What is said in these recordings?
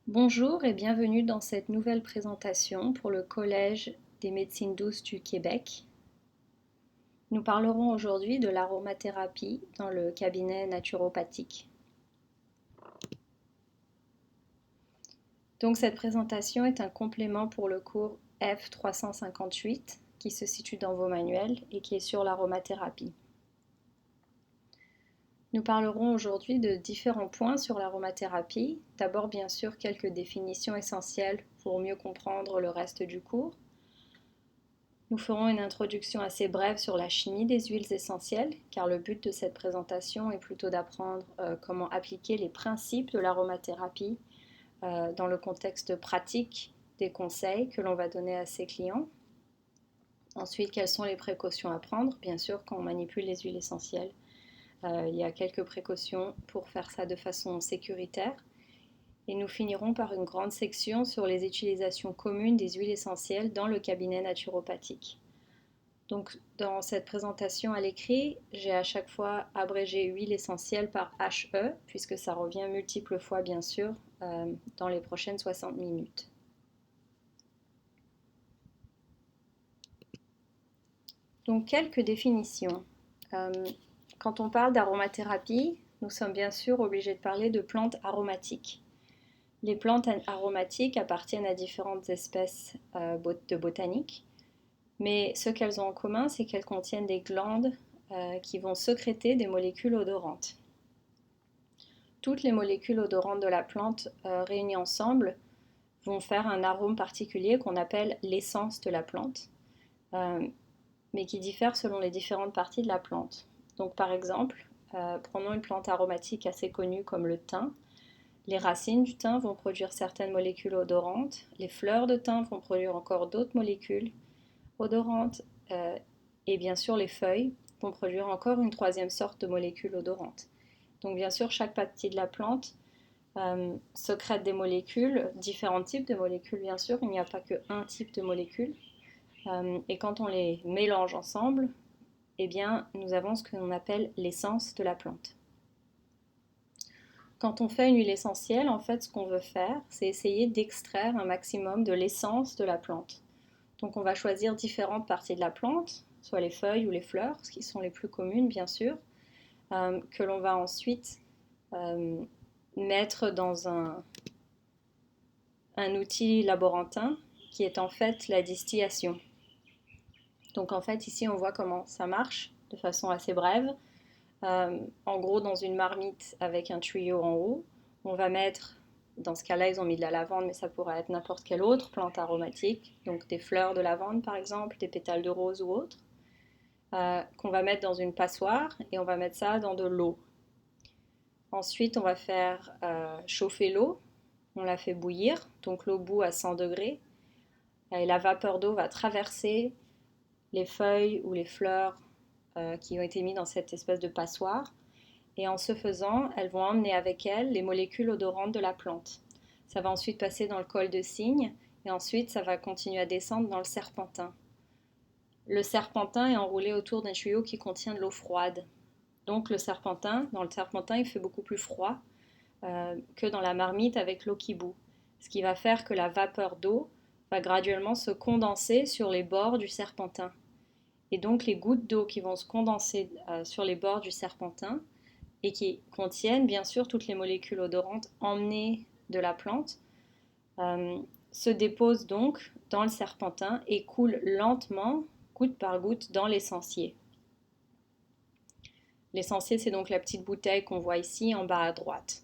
Bonjour et bienvenue dans cette nouvelle présentation pour le Collège des médecines douces du Québec. Nous parlerons aujourd'hui de l'aromathérapie dans le cabinet naturopathique. Donc cette présentation est un complément pour le cours F358 qui se situe dans vos manuels et qui est sur l'aromathérapie. Nous parlerons aujourd'hui de différents points sur l'aromathérapie. D'abord, bien sûr, quelques définitions essentielles pour mieux comprendre le reste du cours. Nous ferons une introduction assez brève sur la chimie des huiles essentielles, car le but de cette présentation est plutôt d'apprendre comment appliquer les principes de l'aromathérapie dans le contexte pratique des conseils que l'on va donner à ses clients. Ensuite, quelles sont les précautions à prendre, bien sûr, quand on manipule les huiles essentielles. Il y a quelques précautions pour faire ça de façon sécuritaire. Et nous finirons par une grande section sur les utilisations communes des huiles essentielles dans le cabinet naturopathique. Donc dans cette présentation à l'écrit, j'ai à chaque fois abrégé huile essentielle par HE, puisque ça revient multiples fois bien sûr dans les prochaines 60 minutes. Donc quelques définitions. Quand on parle d'aromathérapie, nous sommes bien sûr obligés de parler de plantes aromatiques. Les plantes aromatiques appartiennent à différentes espèces de botanique, mais ce qu'elles ont en commun, c'est qu'elles contiennent des glandes qui vont sécréter des molécules odorantes. Toutes les molécules odorantes de la plante réunies ensemble vont faire un arôme particulier qu'on appelle l'essence de la plante, mais qui diffère selon les différentes parties de la plante. Donc par exemple, prenons une plante aromatique assez connue comme le thym. Les racines du thym vont produire certaines molécules odorantes, les fleurs de thym vont produire encore d'autres molécules odorantes, et bien sûr les feuilles vont produire encore une troisième sorte de molécules odorantes. Donc bien sûr, chaque partie de la plante sécrète des molécules, différents types de molécules bien sûr, il n'y a pas qu'un type de molécule. Et quand on les mélange ensemble, eh bien, nous avons ce que l'on appelle l'essence de la plante. Quand on fait une huile essentielle, en fait, ce qu'on veut faire, c'est essayer d'extraire un maximum de l'essence de la plante. Donc on va choisir différentes parties de la plante, soit les feuilles ou les fleurs, ce qui sont les plus communes bien sûr, que l'on va ensuite mettre dans un outil laborantin qui est en fait la distillation. Donc en fait ici on voit comment ça marche de façon assez brève. En gros dans une marmite avec un tuyau en haut, on va mettre, dans ce cas-là ils ont mis de la lavande mais ça pourrait être n'importe quelle autre plante aromatique, donc des fleurs de lavande par exemple, des pétales de rose ou autre, qu'on va mettre dans une passoire et on va mettre ça dans de l'eau. Ensuite on va faire chauffer l'eau, on la fait bouillir, donc l'eau bout à 100 degrés et la vapeur d'eau va traverser les feuilles ou les fleurs qui ont été mises dans cette espèce de passoire. Et en ce faisant, elles vont emmener avec elles les molécules odorantes de la plante. Ça va ensuite passer dans le col de cygne et ensuite ça va continuer à descendre dans le serpentin. Le serpentin est enroulé autour d'un tuyau qui contient de l'eau froide. Donc dans le serpentin, il fait beaucoup plus froid que dans la marmite avec l'eau qui bout. Ce qui va faire que la vapeur d'eau va graduellement se condenser sur les bords du serpentin. Et donc les gouttes d'eau qui vont se condenser sur les bords du serpentin et qui contiennent bien sûr toutes les molécules odorantes emmenées de la plante, se déposent donc dans le serpentin et coulent lentement, goutte par goutte, dans l'essentier. L'essentier, c'est donc la petite bouteille qu'on voit ici en bas à droite.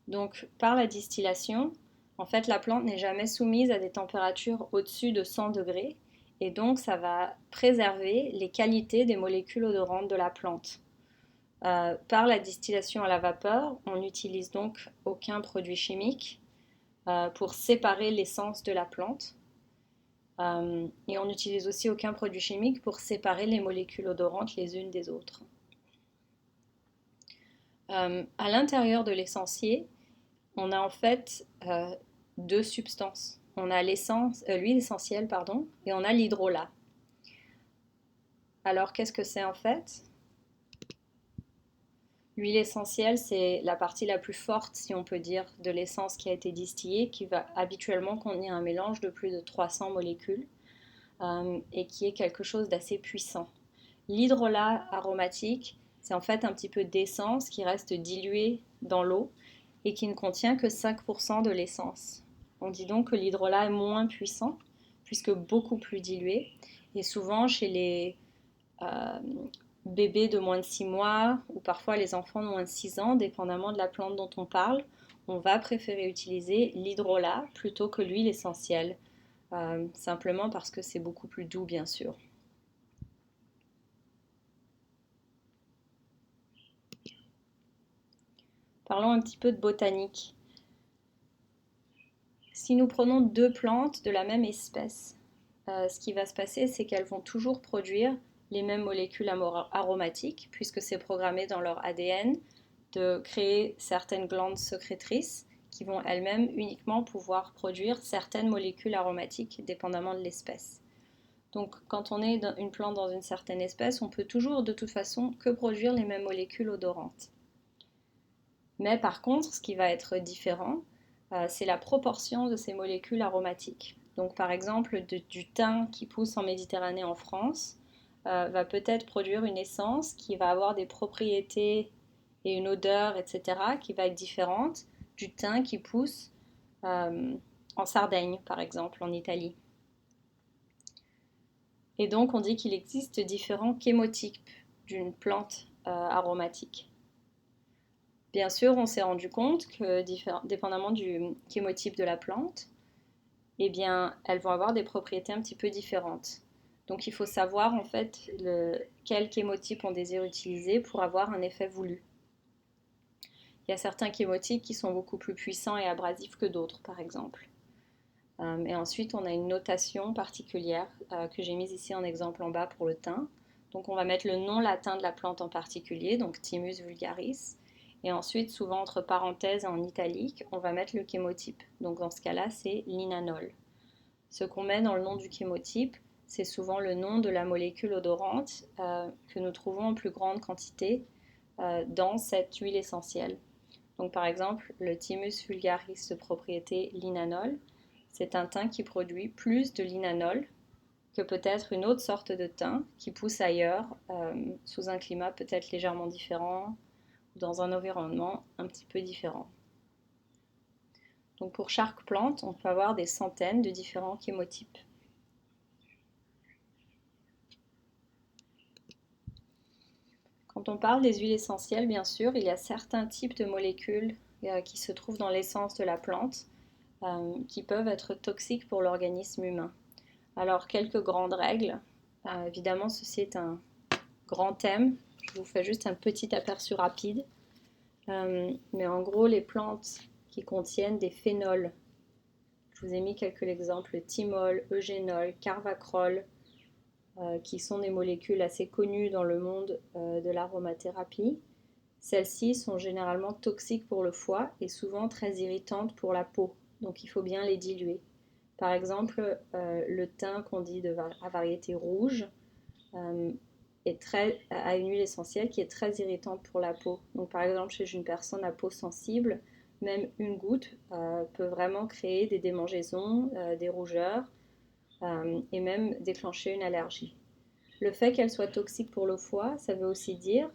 Donc par la distillation, en fait la plante n'est jamais soumise à des températures au-dessus de 100 degrés et donc ça va préserver les qualités des molécules odorantes de la plante. Par la distillation à la vapeur, on n'utilise donc aucun produit chimique pour séparer l'essence de la plante. Et on n'utilise aussi aucun produit chimique pour séparer les molécules odorantes les unes des autres. À l'intérieur de l'essentier, on a en fait deux substances. On a l'huile essentielle, et on a l'hydrolat. Alors qu'est-ce que c'est en fait? L'huile essentielle, c'est la partie la plus forte, si on peut dire, de l'essence qui a été distillée, qui va habituellement contenir un mélange de plus de 300 molécules et qui est quelque chose d'assez puissant. L'hydrolat aromatique, c'est en fait un petit peu d'essence qui reste diluée dans l'eau et qui ne contient que 5% de l'essence. On dit donc que l'hydrolat est moins puissant puisque beaucoup plus dilué. Et souvent chez les euh, bébés de moins de 6 mois ou parfois les enfants de moins de 6 ans, dépendamment de la plante dont on parle, on va préférer utiliser l'hydrolat plutôt que l'huile essentielle, simplement parce que c'est beaucoup plus doux bien sûr. Parlons un petit peu de botanique. Si nous prenons deux plantes de la même espèce, ce qui va se passer, c'est qu'elles vont toujours produire les mêmes molécules aromatiques, puisque c'est programmé dans leur ADN de créer certaines glandes sécrétrices qui vont elles-mêmes uniquement pouvoir produire certaines molécules aromatiques, dépendamment de l'espèce. Donc quand on est une plante dans une certaine espèce, on peut toujours de toute façon que produire les mêmes molécules odorantes. Mais par contre, ce qui va être différent, c'est la proportion de ces molécules aromatiques. Donc par exemple, du thym qui pousse en Méditerranée en France va peut-être produire une essence qui va avoir des propriétés et une odeur, etc., qui va être différente du thym qui pousse en Sardaigne, par exemple, en Italie. Et donc on dit qu'il existe différents chémotypes d'une plante aromatique. Bien sûr, on s'est rendu compte que, dépendamment du chémotype de la plante, eh bien, elles vont avoir des propriétés un petit peu différentes. Donc, il faut savoir en fait quel chémotype on désire utiliser pour avoir un effet voulu. Il y a certains chémotypes qui sont beaucoup plus puissants et abrasifs que d'autres, par exemple. Et ensuite, on a une notation particulière que j'ai mise ici en exemple en bas pour le thym. Donc, on va mettre le nom latin de la plante en particulier, donc Thymus vulgaris. Et ensuite, souvent entre parenthèses en italique, on va mettre le chémotype. Donc, dans ce cas-là, c'est l'inanol. Ce qu'on met dans le nom du chémotype, c'est souvent le nom de la molécule odorante que nous trouvons en plus grande quantité dans cette huile essentielle. Donc, par exemple, le Thymus vulgaris de propriété linanol, c'est un thym qui produit plus de linanol que peut-être une autre sorte de thym qui pousse ailleurs, sous un climat peut-être légèrement différent, ou dans un environnement un petit peu différent. Donc pour chaque plante, on peut avoir des centaines de différents chémotypes. Quand on parle des huiles essentielles, bien sûr, il y a certains types de molécules qui se trouvent dans l'essence de la plante qui peuvent être toxiques pour l'organisme humain. Alors, quelques grandes règles. Évidemment, ceci est un grand thème. Je vous fais juste un petit aperçu rapide. Mais en gros, les plantes qui contiennent des phénols, je vous ai mis quelques exemples, thymol, eugénol, carvacrol, qui sont des molécules assez connues dans le monde de l'aromathérapie. Celles-ci sont généralement toxiques pour le foie et souvent très irritantes pour la peau, donc il faut bien les diluer. Par exemple, le thym qu'on dit à variété rouge a une huile essentielle qui est très irritante pour la peau. Donc par exemple, chez une personne à peau sensible, même une goutte peut vraiment créer des démangeaisons, des rougeurs et même déclencher une allergie. Le fait qu'elle soit toxique pour le foie, ça veut aussi dire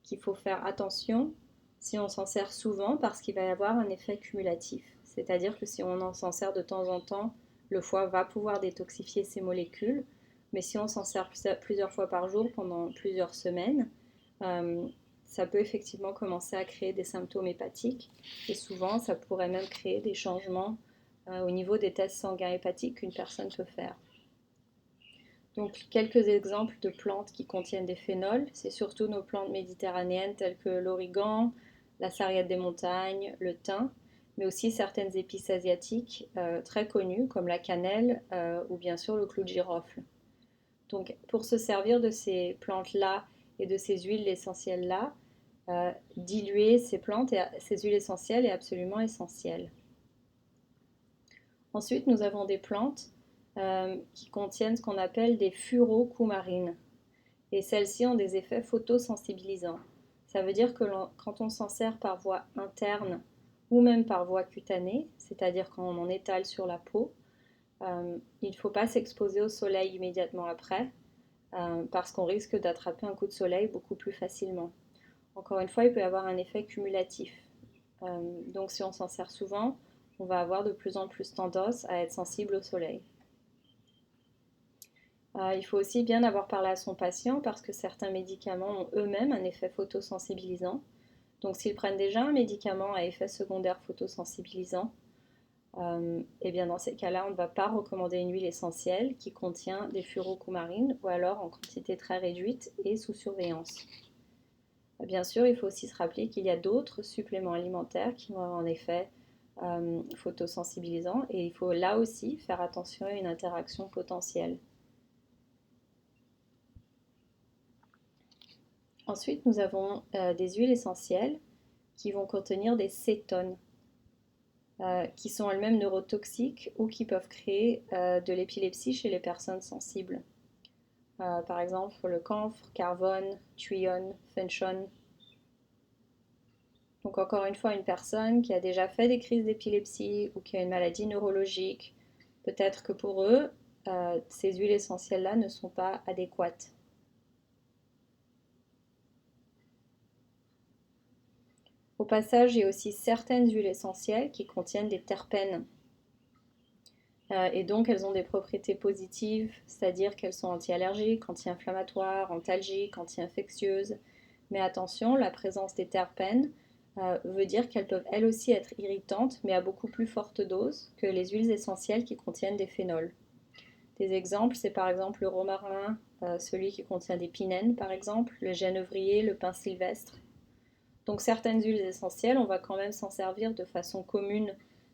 qu'il faut faire attention si on s'en sert souvent parce qu'il va y avoir un effet cumulatif. C'est-à-dire que si on s'en sert de temps en temps, le foie va pouvoir détoxifier ces molécules, mais si on s'en sert plusieurs fois par jour pendant plusieurs semaines, ça peut effectivement commencer à créer des symptômes hépatiques et souvent ça pourrait même créer des changements au niveau des tests sanguins hépatiques qu'une personne peut faire. Donc quelques exemples de plantes qui contiennent des phénols, c'est surtout nos plantes méditerranéennes telles que l'origan, la sarriette des montagnes, le thym, mais aussi certaines épices asiatiques très connues comme la cannelle ou bien sûr le clou de girofle. Donc pour se servir de ces plantes-là et de ces huiles essentielles-là, diluer ces plantes et ces huiles essentielles est absolument essentiel. Ensuite, nous avons des plantes qui contiennent ce qu'on appelle des furocoumarines. Et celles-ci ont des effets photosensibilisants. Ça veut dire que quand on s'en sert par voie interne ou même par voie cutanée, c'est-à-dire quand on en étale sur la peau, il ne faut pas s'exposer au soleil immédiatement après, parce qu'on risque d'attraper un coup de soleil beaucoup plus facilement. Encore une fois, il peut y avoir un effet cumulatif. Donc si on s'en sert souvent, on va avoir de plus en plus tendance à être sensible au soleil. Il faut aussi bien avoir parlé à son patient parce que certains médicaments ont eux-mêmes un effet photosensibilisant. Donc s'ils prennent déjà un médicament à effet secondaire photosensibilisant, et bien dans ces cas-là, on ne va pas recommander une huile essentielle qui contient des furocoumarines ou alors en quantité très réduite et sous surveillance. Bien sûr, il faut aussi se rappeler qu'il y a d'autres suppléments alimentaires qui vont avoir un effet photosensibilisant et il faut là aussi faire attention à une interaction potentielle. Ensuite, nous avons des huiles essentielles qui vont contenir des cétones, qui sont elles-mêmes neurotoxiques ou qui peuvent créer de l'épilepsie chez les personnes sensibles. Par exemple, le camphre, carvone, thuione, fenchone. Donc encore une fois, une personne qui a déjà fait des crises d'épilepsie ou qui a une maladie neurologique, peut-être que pour eux, ces huiles essentielles-là ne sont pas adéquates. Au passage, il y a aussi certaines huiles essentielles qui contiennent des terpènes. Et donc, elles ont des propriétés positives, c'est-à-dire qu'elles sont anti-allergiques, anti-inflammatoires, antalgiques, anti-infectieuses. Mais attention, la présence des terpènes veut dire qu'elles peuvent elles aussi être irritantes, mais à beaucoup plus forte dose que les huiles essentielles qui contiennent des phénols. Des exemples, c'est par exemple le romarin, celui qui contient des pinènes par exemple, le genévrier, le pin sylvestre. Donc certaines huiles essentielles, on va quand même s'en servir de façon commune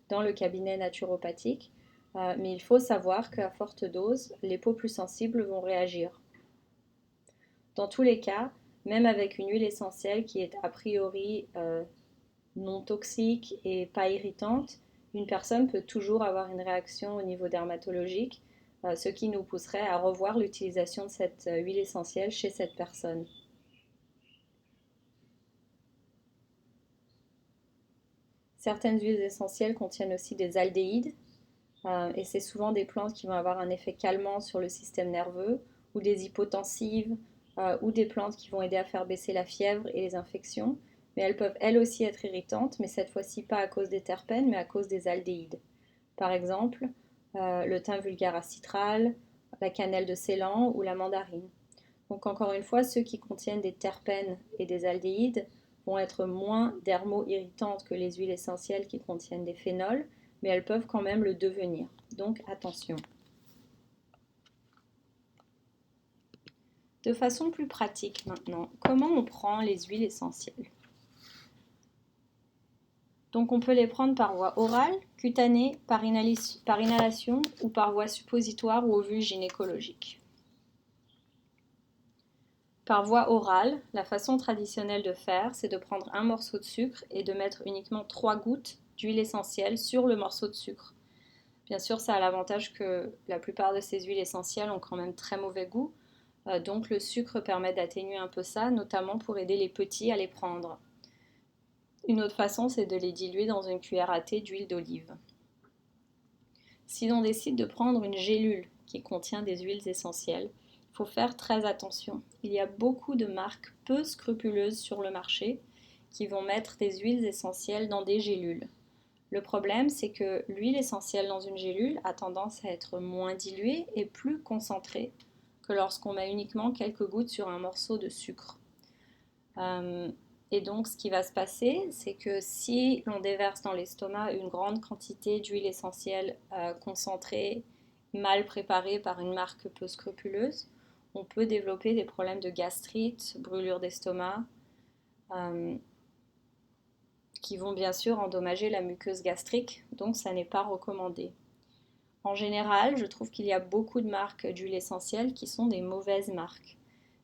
dans le cabinet naturopathique, mais il faut savoir qu'à forte dose, les peaux plus sensibles vont réagir. Dans tous les cas, même avec une huile essentielle qui est a priori non toxique et pas irritante, une personne peut toujours avoir une réaction au niveau dermatologique, ce qui nous pousserait à revoir l'utilisation de cette huile essentielle chez cette personne. Certaines huiles essentielles contiennent aussi des aldéhydes, et c'est souvent des plantes qui vont avoir un effet calmant sur le système nerveux, ou des hypotensives, ou des plantes qui vont aider à faire baisser la fièvre et les infections, mais elles peuvent elles aussi être irritantes, mais cette fois-ci pas à cause des terpènes, mais à cause des aldéhydes. Par exemple, le thym vulgare acitral, la cannelle de Ceylan ou la mandarine. Donc encore une fois, ceux qui contiennent des terpènes et des aldéhydes vont être moins dermo-irritantes que les huiles essentielles qui contiennent des phénols, mais elles peuvent quand même le devenir. Donc attention. De façon plus pratique maintenant, comment on prend les huiles essentielles? Donc on peut les prendre par voie orale, cutanée, par inhalation ou par voie suppositoire ou ovule gynécologique. Par voie orale, la façon traditionnelle de faire, c'est de prendre un morceau de sucre et de mettre uniquement 3 gouttes d'huile essentielle sur le morceau de sucre. Bien sûr, ça a l'avantage que la plupart de ces huiles essentielles ont quand même très mauvais goût, donc le sucre permet d'atténuer un peu ça, notamment pour aider les petits à les prendre. Une autre façon, c'est de les diluer dans une cuillère à thé d'huile d'olive. Si l'on décide de prendre une gélule qui contient des huiles essentielles, il faut faire très attention. Il y a beaucoup de marques peu scrupuleuses sur le marché qui vont mettre des huiles essentielles dans des gélules. Le problème, c'est que l'huile essentielle dans une gélule a tendance à être moins diluée et plus concentrée que lorsqu'on met uniquement quelques gouttes sur un morceau de sucre. Et donc, ce qui va se passer, c'est que si l'on déverse dans l'estomac une grande quantité d'huile essentielle concentrée, mal préparée par une marque peu scrupuleuse, on peut développer des problèmes de gastrite, brûlure d'estomac, qui vont bien sûr endommager la muqueuse gastrique, donc ça n'est pas recommandé. En général, je trouve qu'il y a beaucoup de marques d'huile essentielle qui sont des mauvaises marques.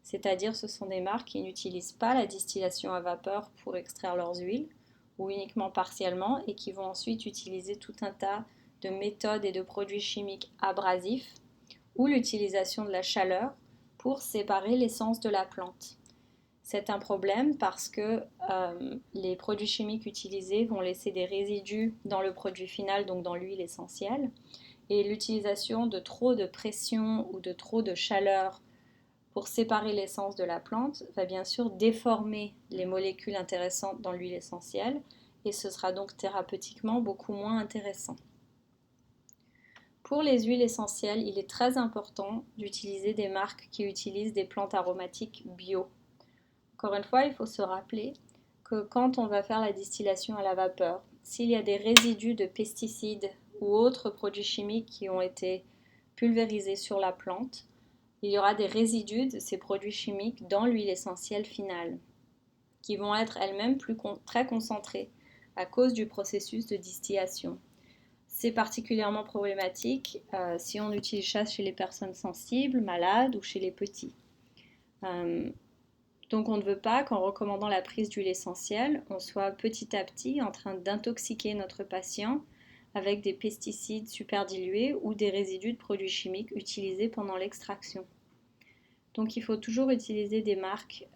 C'est-à-dire ce sont des marques qui n'utilisent pas la distillation à vapeur pour extraire leurs huiles, ou uniquement partiellement, et qui vont ensuite utiliser tout un tas de méthodes et de produits chimiques abrasifs, ou l'utilisation de la chaleur pour séparer l'essence de la plante. C'est un problème parce que les produits chimiques utilisés vont laisser des résidus dans le produit final, donc dans l'huile essentielle. Et l'utilisation de trop de pression ou de trop de chaleur pour séparer l'essence de la plante va bien sûr déformer les molécules intéressantes dans l'huile essentielle et ce sera donc thérapeutiquement beaucoup moins intéressant. Pour les huiles essentielles, il est très important d'utiliser des marques qui utilisent des plantes aromatiques bio. Encore une fois, il faut se rappeler que quand on va faire la distillation à la vapeur, s'il y a des résidus de pesticides ou autres produits chimiques qui ont été pulvérisés sur la plante, il y aura des résidus de ces produits chimiques dans l'huile essentielle finale, qui vont être elles-mêmes très concentrées à cause du processus de distillation. C'est particulièrement problématique si on utilise ça chez les personnes sensibles, malades ou chez les petits. Donc on ne veut pas qu'en recommandant la prise d'huile essentielle, on soit petit à petit en train d'intoxiquer notre patient avec des pesticides super dilués ou des résidus de produits chimiques utilisés pendant l'extraction. Donc il faut toujours utiliser des marques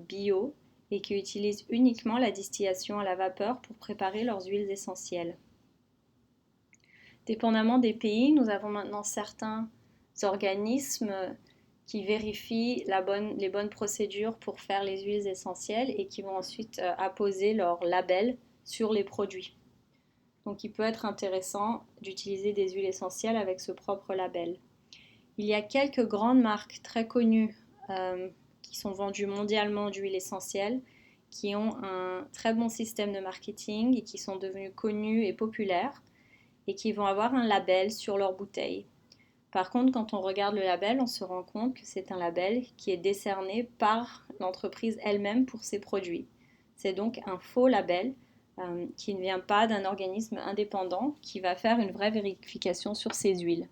bio et qui utilisent uniquement la distillation à la vapeur pour préparer leurs huiles essentielles. Dépendamment des pays, nous avons maintenant certains organismes qui vérifient les bonnes procédures pour faire les huiles essentielles et qui vont ensuite apposer leur label sur les produits. Donc il peut être intéressant d'utiliser des huiles essentielles avec ce propre label. Il y a quelques grandes marques très connues qui sont vendues mondialement d'huiles essentielles, qui ont un très bon système de marketing et qui sont devenues connues et populaires et qui vont avoir un label sur leur bouteille. Par contre, quand on regarde le label, on se rend compte que c'est un label qui est décerné par l'entreprise elle-même pour ses produits. C'est donc un faux label qui ne vient pas d'un organisme indépendant qui va faire une vraie vérification sur ces huiles.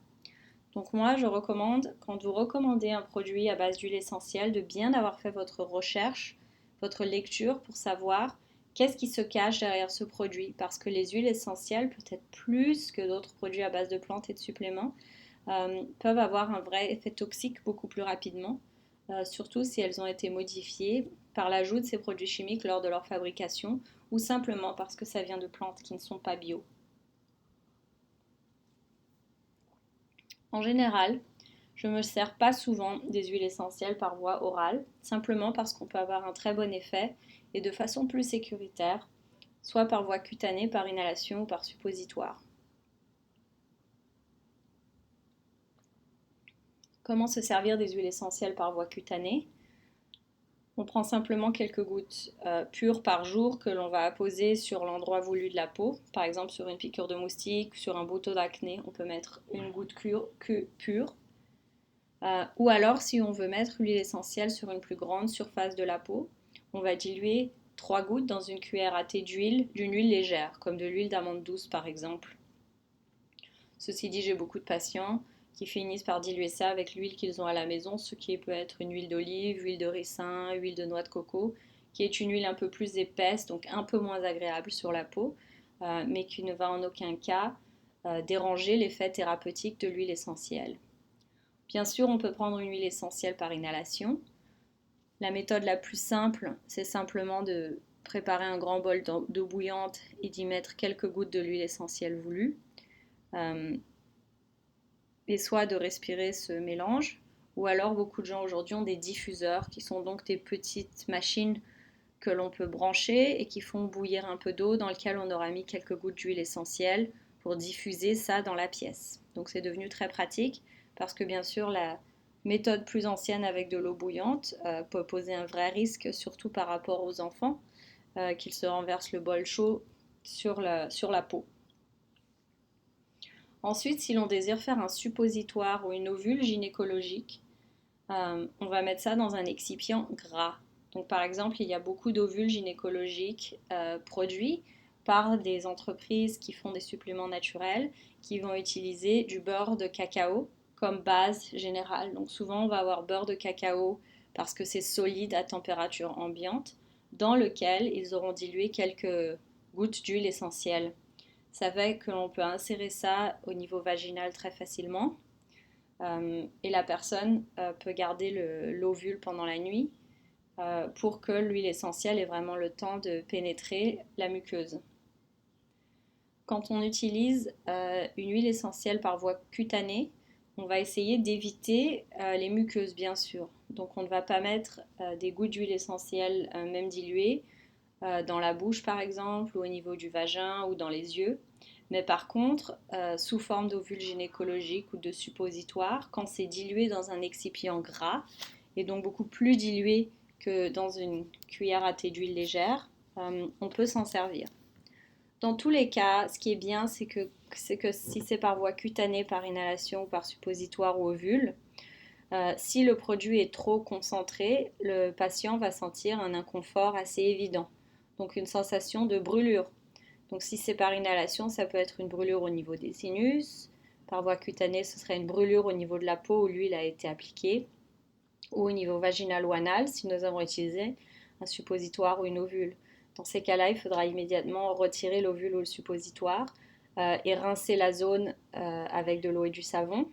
Donc moi, je recommande, quand vous recommandez un produit à base d'huile essentielle, de bien avoir fait votre recherche, votre lecture pour savoir qu'est-ce qui se cache derrière ce produit. Parce que les huiles essentielles, peut-être plus que d'autres produits à base de plantes et de suppléments, peuvent avoir un vrai effet toxique beaucoup plus rapidement, surtout si elles ont été modifiées par l'ajout de ces produits chimiques lors de leur fabrication ou simplement parce que ça vient de plantes qui ne sont pas bio. En général, je ne me sers pas souvent des huiles essentielles par voie orale, simplement parce qu'on peut avoir un très bon effet et de façon plus sécuritaire, soit par voie cutanée, par inhalation ou par suppositoire. Comment se servir des huiles essentielles par voie cutanée? On prend simplement quelques gouttes pures par jour que l'on va apposer sur l'endroit voulu de la peau, par exemple sur une piqûre de moustique, sur un bouton d'acné, on peut mettre une goutte pure. Ou alors, si on veut mettre l'huile essentielle sur une plus grande surface de la peau, on va diluer 3 gouttes dans une cuillère à thé d'huile, d'une huile légère, comme de l'huile d'amande douce par exemple. Ceci dit, j'ai beaucoup de patients qui finissent par diluer ça avec l'huile qu'ils ont à la maison, ce qui peut être une huile d'olive, huile de ricin, huile de noix de coco, qui est une huile un peu plus épaisse, donc un peu moins agréable sur la peau, mais qui ne va en aucun cas déranger l'effet thérapeutique de l'huile essentielle. Bien sûr, on peut prendre une huile essentielle par inhalation. La méthode la plus simple, c'est simplement de préparer un grand bol d'eau bouillante et d'y mettre quelques gouttes de l'huile essentielle voulue. Et soit de respirer ce mélange, ou alors beaucoup de gens aujourd'hui ont des diffuseurs qui sont donc des petites machines que l'on peut brancher et qui font bouillir un peu d'eau dans lequel on aura mis quelques gouttes d'huile essentielle pour diffuser ça dans la pièce. Donc c'est devenu très pratique parce que bien sûr la méthode plus ancienne avec de l'eau bouillante peut poser un vrai risque, surtout par rapport aux enfants, qu'ils se renversent le bol chaud sur la peau. Ensuite, si l'on désire faire un suppositoire ou une ovule gynécologique, on va mettre ça dans un excipient gras. Donc par exemple, il y a beaucoup d'ovules gynécologiques produits par des entreprises qui font des suppléments naturels, qui vont utiliser du beurre de cacao comme base générale. Donc souvent, on va avoir beurre de cacao parce que c'est solide à température ambiante, dans lequel ils auront dilué quelques gouttes d'huile essentielle. Ça fait que l'on peut insérer ça au niveau vaginal très facilement. Et la personne peut garder l'ovule pendant la nuit pour que l'huile essentielle ait vraiment le temps de pénétrer la muqueuse. Quand on utilise une huile essentielle par voie cutanée, on va essayer d'éviter les muqueuses, bien sûr. Donc on ne va pas mettre des gouttes d'huile essentielle, même diluées, dans la bouche par exemple, ou au niveau du vagin ou dans les yeux. Mais par contre, sous forme d'ovules gynécologiques ou de suppositoires, quand c'est dilué dans un excipient gras, et donc beaucoup plus dilué que dans une cuillère à thé d'huile légère, on peut s'en servir. Dans tous les cas, ce qui est bien, c'est que si c'est par voie cutanée, par inhalation ou par suppositoire ou ovule, si le produit est trop concentré, le patient va sentir un inconfort assez évident, donc une sensation de brûlure. Donc si c'est par inhalation, ça peut être une brûlure au niveau des sinus. Par voie cutanée, ce serait une brûlure au niveau de la peau où l'huile a été appliquée, ou au niveau vaginal ou anal si nous avons utilisé un suppositoire ou une ovule. Dans ces cas-là, il faudra immédiatement retirer l'ovule ou le suppositoire et rincer la zone avec de l'eau et du savon.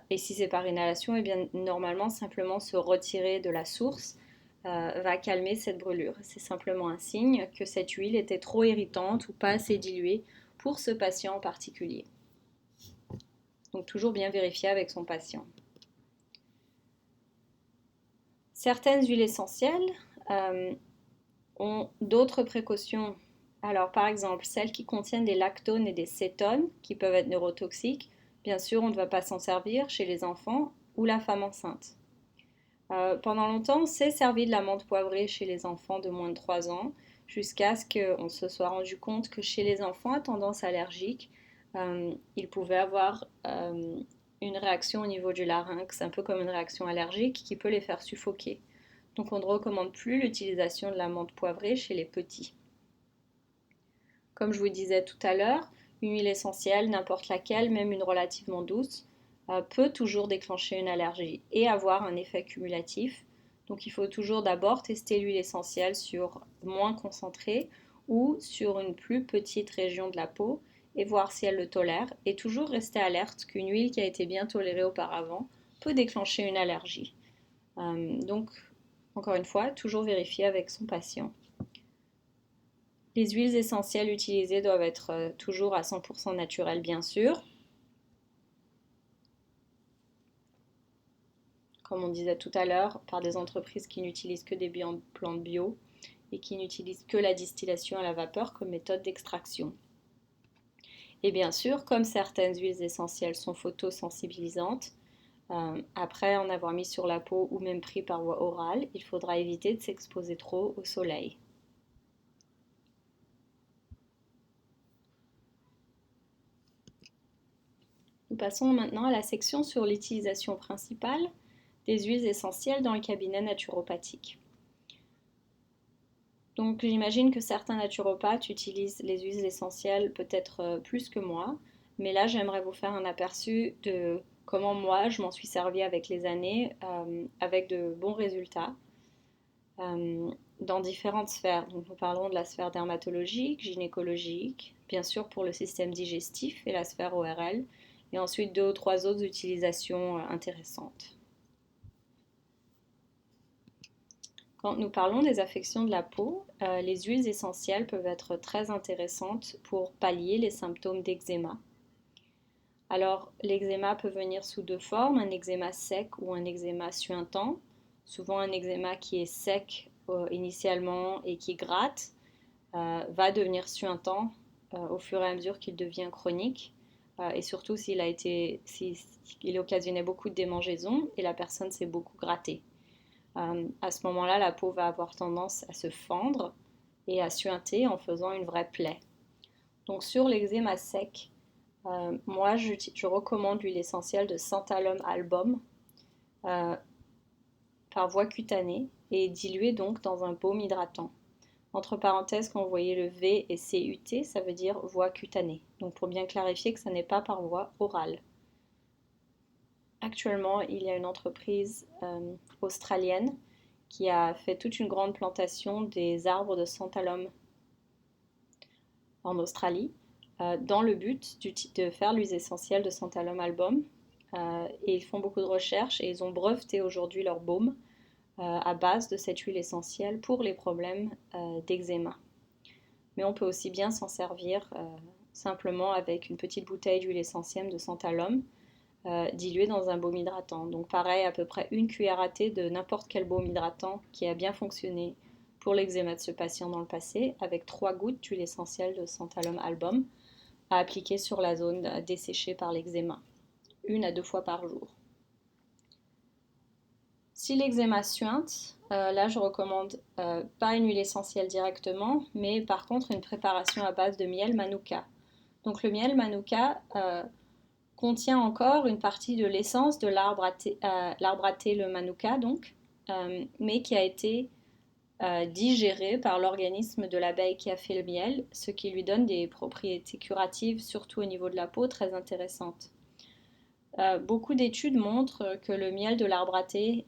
Et si c'est par inhalation, eh bien, normalement, simplement se retirer de la source va calmer cette brûlure. C'est simplement un signe que cette huile était trop irritante ou pas assez diluée pour ce patient en particulier. Donc toujours bien vérifier avec son patient. Certaines huiles essentielles ont d'autres précautions. Alors par exemple, celles qui contiennent des lactones et des cétones qui peuvent être neurotoxiques, bien sûr on ne va pas s'en servir chez les enfants ou la femme enceinte. Pendant longtemps, on s'est servi de la menthe poivrée chez les enfants de moins de 3 ans, jusqu'à ce qu'on se soit rendu compte que chez les enfants à tendance allergique, ils pouvaient avoir une réaction au niveau du larynx, un peu comme une réaction allergique qui peut les faire suffoquer. Donc on ne recommande plus l'utilisation de la menthe poivrée chez les petits. Comme je vous disais tout à l'heure, une huile essentielle, n'importe laquelle, même une relativement douce, peut toujours déclencher une allergie et avoir un effet cumulatif. Donc il faut toujours d'abord tester l'huile essentielle sur moins concentré ou sur une plus petite région de la peau et voir si elle le tolère. Et toujours rester alerte qu'une huile qui a été bien tolérée auparavant peut déclencher une allergie. Donc encore une fois, toujours vérifier avec son patient. Les huiles essentielles utilisées doivent être toujours à 100% naturelles, bien sûr. Comme on disait tout à l'heure, par des entreprises qui n'utilisent que des plantes bio et qui n'utilisent que la distillation à la vapeur comme méthode d'extraction. Et bien sûr, comme certaines huiles essentielles sont photosensibilisantes, après en avoir mis sur la peau ou même pris par voie orale, il faudra éviter de s'exposer trop au soleil. Nous passons maintenant à la section sur l'utilisation principale des huiles essentielles dans le cabinet naturopathique. Donc j'imagine que certains naturopathes utilisent les huiles essentielles peut-être plus que moi, mais là j'aimerais vous faire un aperçu de comment moi je m'en suis servie avec les années, avec de bons résultats dans différentes sphères. Donc nous parlons de la sphère dermatologique, gynécologique, bien sûr pour le système digestif et la sphère ORL, et ensuite 2 ou 3 autres utilisations intéressantes. Quand nous parlons des affections de la peau, les huiles essentielles peuvent être très intéressantes pour pallier les symptômes d'eczéma. Alors, l'eczéma peut venir sous 2 formes, un eczéma sec ou un eczéma suintant. Souvent, un eczéma qui est sec initialement et qui gratte va devenir suintant au fur et à mesure qu'il devient chronique. Et surtout s'il occasionnait beaucoup de démangeaisons et la personne s'est beaucoup grattée. À ce moment-là, la peau va avoir tendance à se fendre et à suinter en faisant une vraie plaie. Donc sur l'eczéma sec, moi je recommande l'huile essentielle de Santalum album par voie cutanée et diluée donc dans un baume hydratant. Entre parenthèses, quand vous voyez le V et CUT, ça veut dire voie cutanée. Donc pour bien clarifier que ça n'est pas par voie orale. Actuellement, il y a une entreprise australienne qui a fait toute une grande plantation des arbres de Santalum en Australie dans le but de faire l'huile essentielle de Santalum album. Et ils font beaucoup de recherches et ils ont breveté aujourd'hui leur baume à base de cette huile essentielle pour les problèmes d'eczéma. Mais on peut aussi bien s'en servir simplement avec une petite bouteille d'huile essentielle de Santalum diluée dans un baume hydratant. Donc pareil, à peu près une cuillère à thé de n'importe quel baume hydratant qui a bien fonctionné pour l'eczéma de ce patient dans le passé, avec 3 gouttes d'huile essentielle de Santalum album à appliquer sur la zone desséchée par l'eczéma, 1 à 2 fois par jour. Si l'eczéma suinte, là je recommande pas une huile essentielle directement, mais par contre une préparation à base de miel manuka. Donc le miel manuka contient encore une partie de l'essence de l'arbre à thé, le manuka donc, mais qui a été digéré par l'organisme de l'abeille qui a fait le miel, ce qui lui donne des propriétés curatives, surtout au niveau de la peau, très intéressantes. Beaucoup d'études montrent que le miel de l'arbre à thé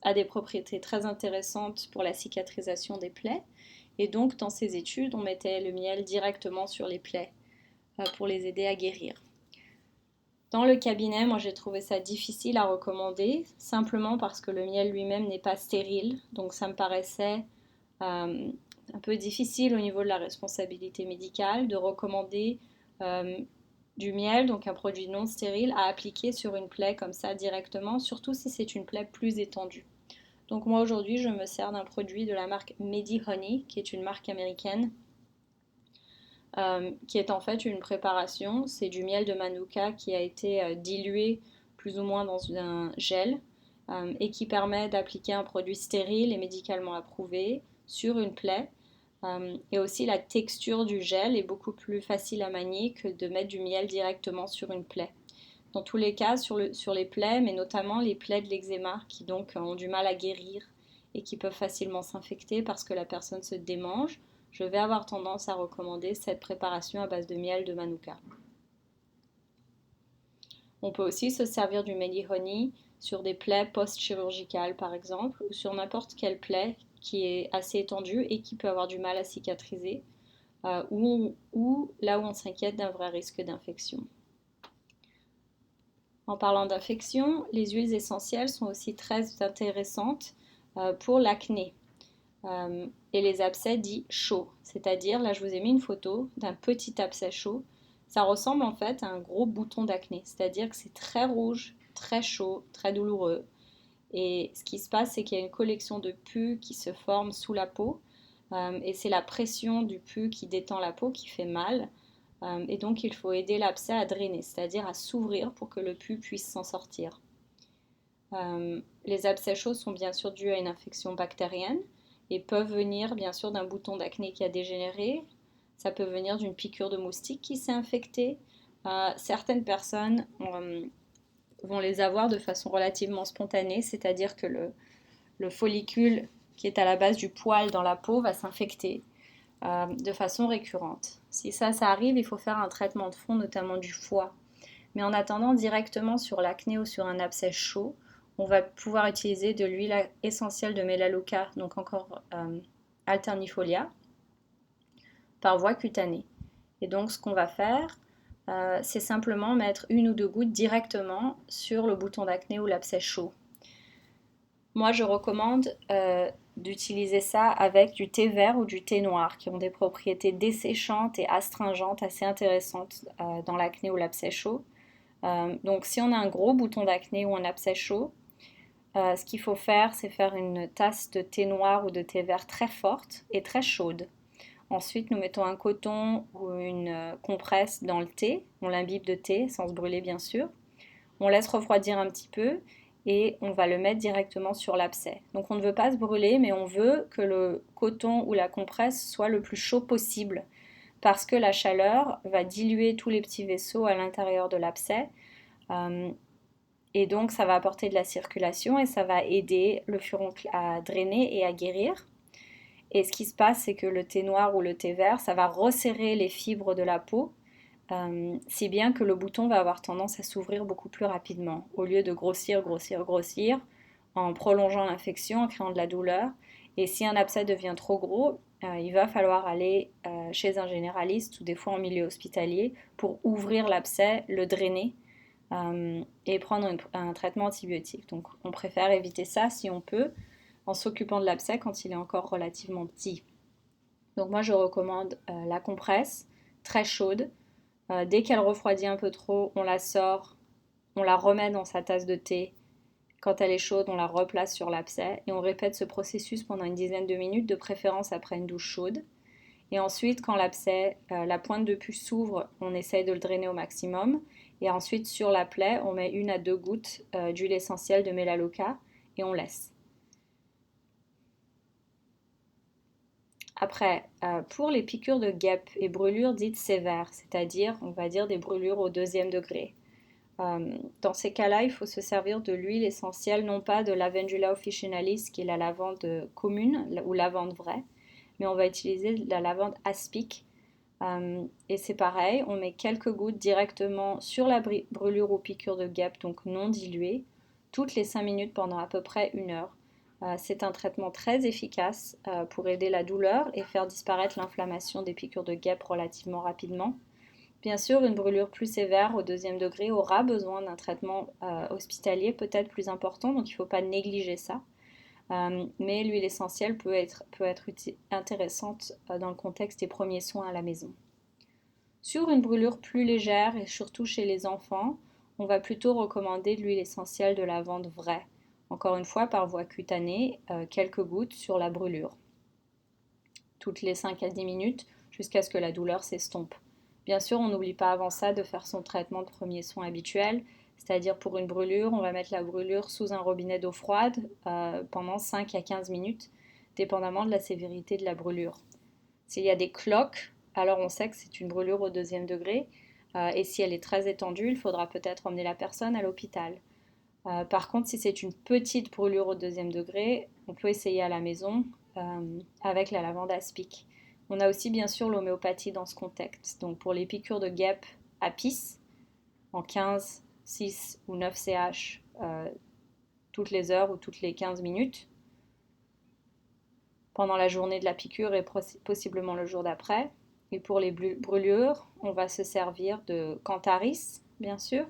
a des propriétés très intéressantes pour la cicatrisation des plaies. Et donc, dans ces études, on mettait le miel directement sur les plaies pour les aider à guérir. Dans le cabinet, moi j'ai trouvé ça difficile à recommander, simplement parce que le miel lui-même n'est pas stérile. Donc ça me paraissait un peu difficile au niveau de la responsabilité médicale de recommander du miel, donc un produit non stérile, à appliquer sur une plaie comme ça directement, surtout si c'est une plaie plus étendue. Donc moi aujourd'hui je me sers d'un produit de la marque Medihoney, qui est une marque américaine, qui est en fait une préparation. C'est du miel de manuka qui a été dilué plus ou moins dans un gel et qui permet d'appliquer un produit stérile et médicalement approuvé sur une plaie. Et aussi la texture du gel est beaucoup plus facile à manier que de mettre du miel directement sur une plaie. Dans tous les cas, sur les plaies, mais notamment les plaies de l'eczéma qui donc ont du mal à guérir et qui peuvent facilement s'infecter parce que la personne se démange, je vais avoir tendance à recommander cette préparation à base de miel de manuka. On peut aussi se servir du Medihoney sur des plaies post-chirurgicales par exemple, ou sur n'importe quelle plaie qui est assez étendue et qui peut avoir du mal à cicatriser, ou là où on s'inquiète d'un vrai risque d'infection. En parlant d'infection, les huiles essentielles sont aussi très intéressantes pour l'acné et les abcès dits chauds. C'est-à-dire, là je vous ai mis une photo d'un petit abcès chaud. Ça ressemble en fait à un gros bouton d'acné. C'est-à-dire que c'est très rouge, très chaud, très douloureux. Et ce qui se passe, c'est qu'il y a une collection de pus qui se forme sous la peau. Et c'est la pression du pus qui détend la peau qui fait mal. Et donc il faut aider l'abcès à drainer, c'est-à-dire à s'ouvrir pour que le pus puisse s'en sortir. Les abcès chauds sont bien sûr dus à une infection bactérienne et peuvent venir bien sûr d'un bouton d'acné qui a dégénéré. Ça peut venir d'une piqûre de moustique qui s'est infectée. Certaines personnes vont les avoir de façon relativement spontanée, c'est-à-dire que le follicule qui est à la base du poil dans la peau va s'infecter de façon récurrente. Si ça arrive, il faut faire un traitement de fond, notamment du foie. Mais en attendant, directement sur l'acné ou sur un abcès chaud, on va pouvoir utiliser de l'huile essentielle de Melaleuca, donc encore alternifolia, par voie cutanée. Et donc ce qu'on va faire, c'est simplement mettre 1 ou 2 gouttes directement sur le bouton d'acné ou l'abcès chaud. Moi, je recommande d'utiliser ça avec du thé vert ou du thé noir, qui ont des propriétés desséchantes et astringentes assez intéressantes dans l'acné ou l'abcès chaud. Donc, si on a un gros bouton d'acné ou un abcès chaud, ce qu'il faut faire, c'est faire une tasse de thé noir ou de thé vert très forte et très chaude. Ensuite, nous mettons un coton ou une compresse dans le thé. On l'imbibe de thé, sans se brûler bien sûr. On laisse refroidir un petit peu et on va le mettre directement sur l'abcès. Donc on ne veut pas se brûler, mais on veut que le coton ou la compresse soit le plus chaud possible parce que la chaleur va diluer tous les petits vaisseaux à l'intérieur de l'abcès et donc ça va apporter de la circulation et ça va aider le furoncle à drainer et à guérir. Et ce qui se passe, c'est que le thé noir ou le thé vert, ça va resserrer les fibres de la peau, si bien que le bouton va avoir tendance à s'ouvrir beaucoup plus rapidement, au lieu de grossir, en prolongeant l'infection, en créant de la douleur. Et si un abcès devient trop gros, il va falloir aller chez un généraliste ou des fois en milieu hospitalier pour ouvrir l'abcès, le drainer, et prendre un traitement antibiotique. Donc on préfère éviter ça si on peut en s'occupant de l'abcès quand il est encore relativement petit. Donc moi je recommande la compresse très chaude. Dès qu'elle refroidit un peu trop, on la sort, on la remet dans sa tasse de thé. Quand elle est chaude, on la replace sur l'abcès et on répète ce processus pendant une dizaine de minutes, de préférence après une douche chaude. Et ensuite, quand l'abcès, la pointe de puce s'ouvre, on essaye de le drainer au maximum. Et ensuite, sur la plaie, on met 1 à 2 gouttes d'huile essentielle de Melaleuca et on laisse. Après, pour les piqûres de guêpe et brûlures dites sévères, c'est-à-dire, on va dire, des brûlures au 2e degré, dans ces cas-là, il faut se servir de l'huile essentielle, non pas de Lavandula officinalis, qui est la lavande commune ou lavande vraie, mais on va utiliser la lavande aspic. Et c'est pareil, on met quelques gouttes directement sur la brûlure ou piqûre de guêpe, donc non diluée, toutes les 5 minutes pendant à peu près 1 heure. C'est un traitement très efficace pour aider la douleur et faire disparaître l'inflammation des piqûres de guêpe relativement rapidement. Bien sûr, une brûlure plus sévère au 2e degré aura besoin d'un traitement hospitalier peut-être plus important, donc il ne faut pas négliger ça. Mais l'huile essentielle peut être intéressante dans le contexte des premiers soins à la maison. Sur une brûlure plus légère et surtout chez les enfants, on va plutôt recommander de l'huile essentielle de lavande vraie. Encore une fois, par voie cutanée, quelques gouttes sur la brûlure, toutes les 5 à 10 minutes jusqu'à ce que la douleur s'estompe. Bien sûr, on n'oublie pas avant ça de faire son traitement de premiers soins habituel, c'est-à-dire pour une brûlure, on va mettre la brûlure sous un robinet d'eau froide pendant 5 à 15 minutes, dépendamment de la sévérité de la brûlure. S'il y a des cloques, alors on sait que c'est une brûlure au 2e degré, et si elle est très étendue, il faudra peut-être emmener la personne à l'hôpital. Par contre, si c'est une petite brûlure au 2e degré, on peut essayer à la maison avec la lavande aspic. On a aussi bien sûr l'homéopathie dans ce contexte. Donc pour les piqûres de guêpe apis, en 15, 6 ou 9 CH toutes les heures ou toutes les 15 minutes, pendant la journée de la piqûre et possiblement le jour d'après. Et pour les brûlures, on va se servir de Cantharis, bien sûr,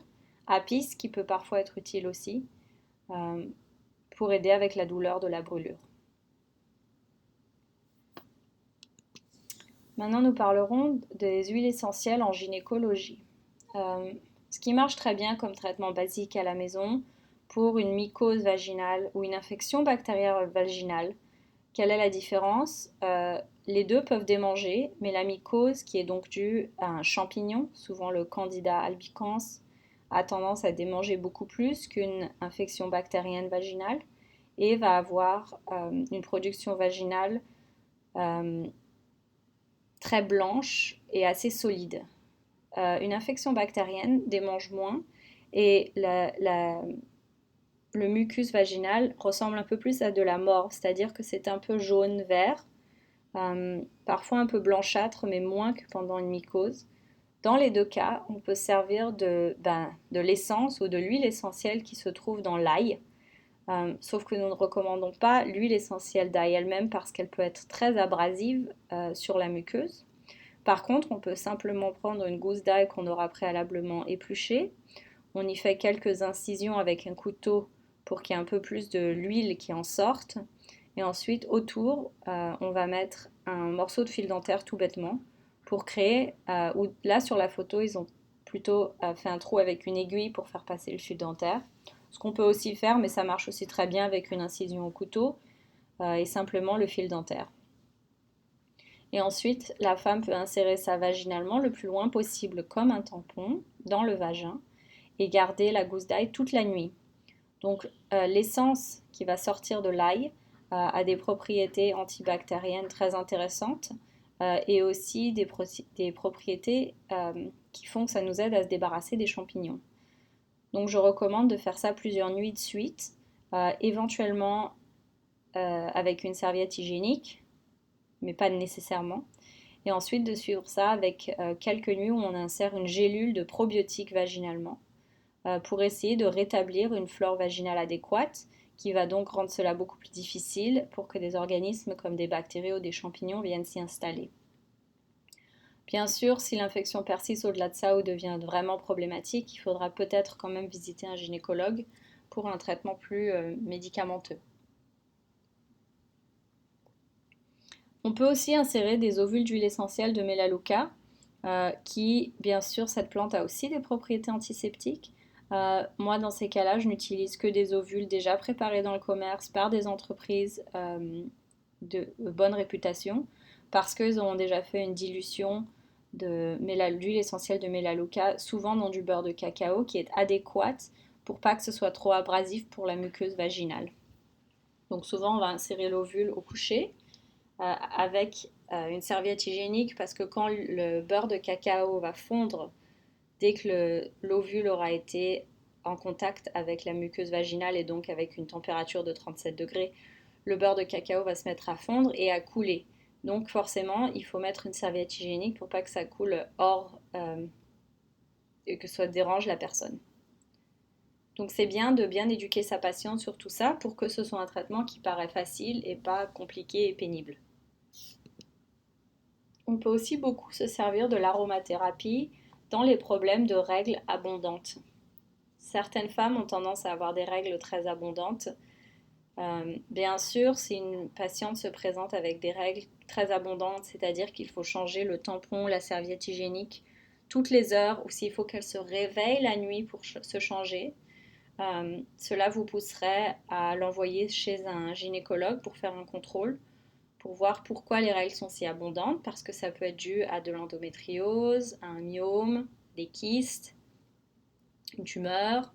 apis qui peut parfois être utile aussi, pour aider avec la douleur de la brûlure. Maintenant, nous parlerons des huiles essentielles en gynécologie. Ce qui marche très bien comme traitement basique à la maison pour une mycose vaginale ou une infection bactérienne vaginale. Quelle est la différence? Les deux peuvent démanger, mais la mycose, qui est donc due à un champignon, souvent le Candida albicans, a tendance à démanger beaucoup plus qu'une infection bactérienne vaginale et va avoir une production vaginale très blanche et assez solide. Une infection bactérienne démange moins et le mucus vaginal ressemble un peu plus à de la morve, c'est-à-dire que c'est un peu jaune-vert, parfois un peu blanchâtre, mais moins que pendant une mycose. Dans les deux cas, on peut servir de l'essence ou de l'huile essentielle qui se trouve dans l'ail, sauf que nous ne recommandons pas l'huile essentielle d'ail elle-même parce qu'elle peut être très abrasive sur la muqueuse. Par contre, on peut simplement prendre une gousse d'ail qu'on aura préalablement épluchée. On y fait quelques incisions avec un couteau pour qu'il y ait un peu plus de l'huile qui en sorte. Et ensuite, autour, on va mettre un morceau de fil dentaire tout bêtement pour créer, là sur la photo, ils ont plutôt fait un trou avec une aiguille pour faire passer le fil dentaire. Ce qu'on peut aussi faire, mais ça marche aussi très bien avec une incision au couteau et simplement le fil dentaire. Et ensuite, la femme peut insérer ça vaginalement le plus loin possible comme un tampon dans le vagin et garder la gousse d'ail toute la nuit. Donc l'essence qui va sortir de l'ail a des propriétés antibactériennes très intéressantes et aussi des propriétés qui font que ça nous aide à se débarrasser des champignons. Donc je recommande de faire ça plusieurs nuits de suite, éventuellement avec une serviette hygiénique, mais pas nécessairement. Et ensuite de suivre ça avec quelques nuits où on insère une gélule de probiotiques vaginalement pour essayer de rétablir une flore vaginale adéquate qui va donc rendre cela beaucoup plus difficile pour que des organismes comme des bactéries ou des champignons viennent s'y installer. Bien sûr, si l'infection persiste au-delà de ça ou devient vraiment problématique, il faudra peut-être quand même visiter un gynécologue pour un traitement plus médicamenteux. On peut aussi insérer des ovules d'huile essentielle de Melaleuca, qui, bien sûr, cette plante a aussi des propriétés antiseptiques. Moi, dans ces cas-là, je n'utilise que des ovules déjà préparés dans le commerce par des entreprises de bonne réputation, parce qu'ils ont déjà fait une dilution d'huile essentielle de Melaleuca, souvent dans du beurre de cacao, qui est adéquate pour pas que ce soit trop abrasif pour la muqueuse vaginale. Donc souvent, on va insérer l'ovule au coucher avec une serviette hygiénique parce que quand le beurre de cacao va fondre, dès que l'ovule aura été en contact avec la muqueuse vaginale et donc avec une température de 37 degrés, le beurre de cacao va se mettre à fondre et à couler. Donc forcément, il faut mettre une serviette hygiénique pour pas que ça coule hors et que ça dérange la personne. Donc c'est bien de bien éduquer sa patiente sur tout ça pour que ce soit un traitement qui paraît facile et pas compliqué et pénible. On peut aussi beaucoup se servir de l'aromathérapie dans les problèmes de règles abondantes. Certaines femmes ont tendance à avoir des règles très abondantes. Bien sûr, si une patiente se présente avec des règles très abondantes, c'est-à-dire qu'il faut changer le tampon, la serviette hygiénique toutes les heures, ou s'il faut qu'elle se réveille la nuit pour se changer, cela vous pousserait à l'envoyer chez un gynécologue pour faire un contrôle, pour voir pourquoi les règles sont si abondantes, parce que ça peut être dû à de l'endométriose, à un myome, des kystes, une tumeur.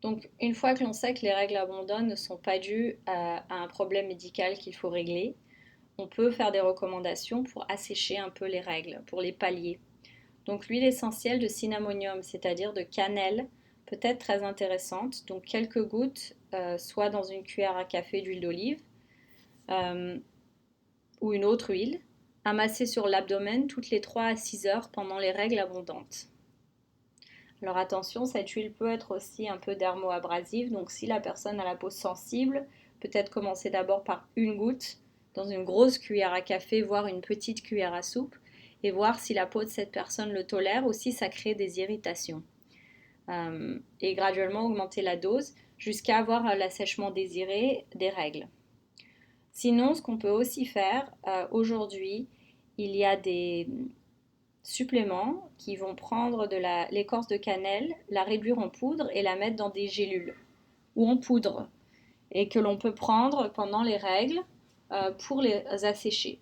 Donc une fois que l'on sait que les règles abondantes ne sont pas dues à un problème médical qu'il faut régler, on peut faire des recommandations pour assécher un peu les règles, pour les pallier. Donc l'huile essentielle de cinnamonium, c'est-à-dire de cannelle, peut être très intéressante. Donc quelques gouttes, soit dans une cuillère à café d'huile d'olive, euh, ou une autre huile, amassée sur l'abdomen toutes les 3 à 6 heures pendant les règles abondantes. Alors attention, cette huile peut être aussi un peu dermo-abrasive, donc si la personne a la peau sensible, peut-être commencer d'abord par une goutte dans une grosse cuillère à café, voire une petite cuillère à soupe, et voir si la peau de cette personne le tolère ou si ça crée des irritations. Et graduellement augmenter la dose jusqu'à avoir l'assèchement désiré des règles. Sinon, ce qu'on peut aussi faire, aujourd'hui, il y a des suppléments qui vont prendre de l'écorce de cannelle, la réduire en poudre et la mettre dans des gélules ou en poudre et que l'on peut prendre pendant les règles pour les assécher.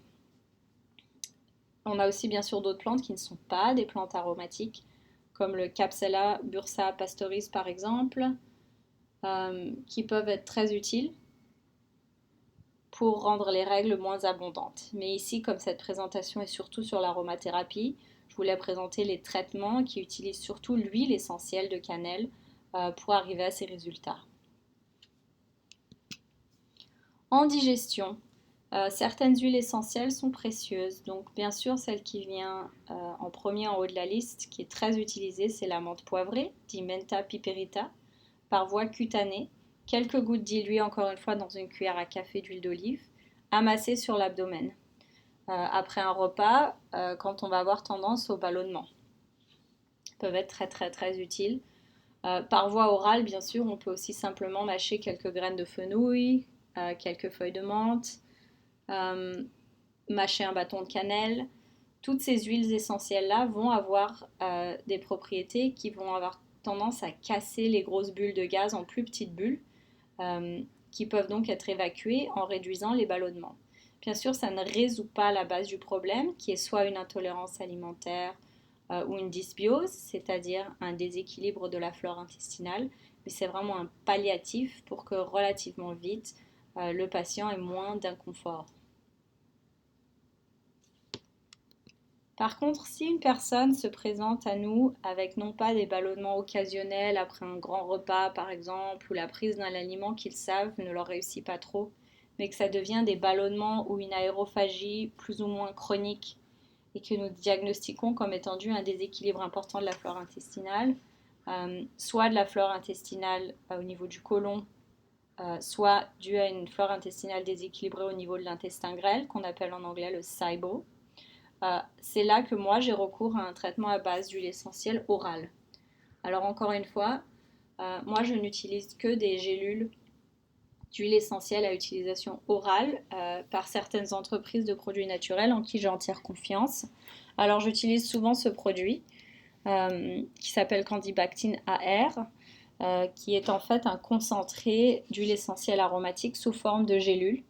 On a aussi bien sûr d'autres plantes qui ne sont pas des plantes aromatiques comme le Capsella bursa pastoris par exemple, qui peuvent être très utiles pour rendre les règles moins abondantes. Mais ici, comme cette présentation est surtout sur l'aromathérapie, je voulais présenter les traitements qui utilisent surtout l'huile essentielle de cannelle pour arriver à ces résultats. En digestion, certaines huiles essentielles sont précieuses. Donc bien sûr, celle qui vient en premier en haut de la liste, qui est très utilisée, c'est la menthe poivrée, dit Mentha piperita, par voie cutanée. Quelques gouttes diluées encore une fois dans une cuillère à café d'huile d'olive, amassées sur l'abdomen. Après un repas, quand on va avoir tendance au ballonnement. Peuvent être très très très utiles. Par voie orale, bien sûr, on peut aussi simplement mâcher quelques graines de fenouil, quelques feuilles de menthe, mâcher un bâton de cannelle. Toutes ces huiles essentielles-là vont avoir des propriétés qui vont avoir tendance à casser les grosses bulles de gaz en plus petites bulles, qui peuvent donc être évacuées en réduisant les ballonnements. Bien sûr, ça ne résout pas la base du problème, qui est soit une intolérance alimentaire ou une dysbiose, c'est-à-dire un déséquilibre de la flore intestinale, mais c'est vraiment un palliatif pour que relativement vite, le patient ait moins d'inconfort. Par contre, si une personne se présente à nous avec non pas des ballonnements occasionnels après un grand repas par exemple, ou la prise d'un aliment qu'ils savent ne leur réussit pas trop, mais que ça devient des ballonnements ou une aérophagie plus ou moins chronique et que nous diagnostiquons comme étant dû à un déséquilibre important de la flore intestinale, soit de la flore intestinale au niveau du côlon, soit dû à une flore intestinale déséquilibrée au niveau de l'intestin grêle, qu'on appelle en anglais le SIBO, c'est là que moi j'ai recours à un traitement à base d'huile essentielle orale. Alors encore une fois, moi je n'utilise que des gélules d'huile essentielle à utilisation orale par certaines entreprises de produits naturels en qui j'ai entière confiance. Alors j'utilise souvent ce produit qui s'appelle Candibactine AR, qui est en fait un concentré d'huile essentielle aromatique sous forme de gélule,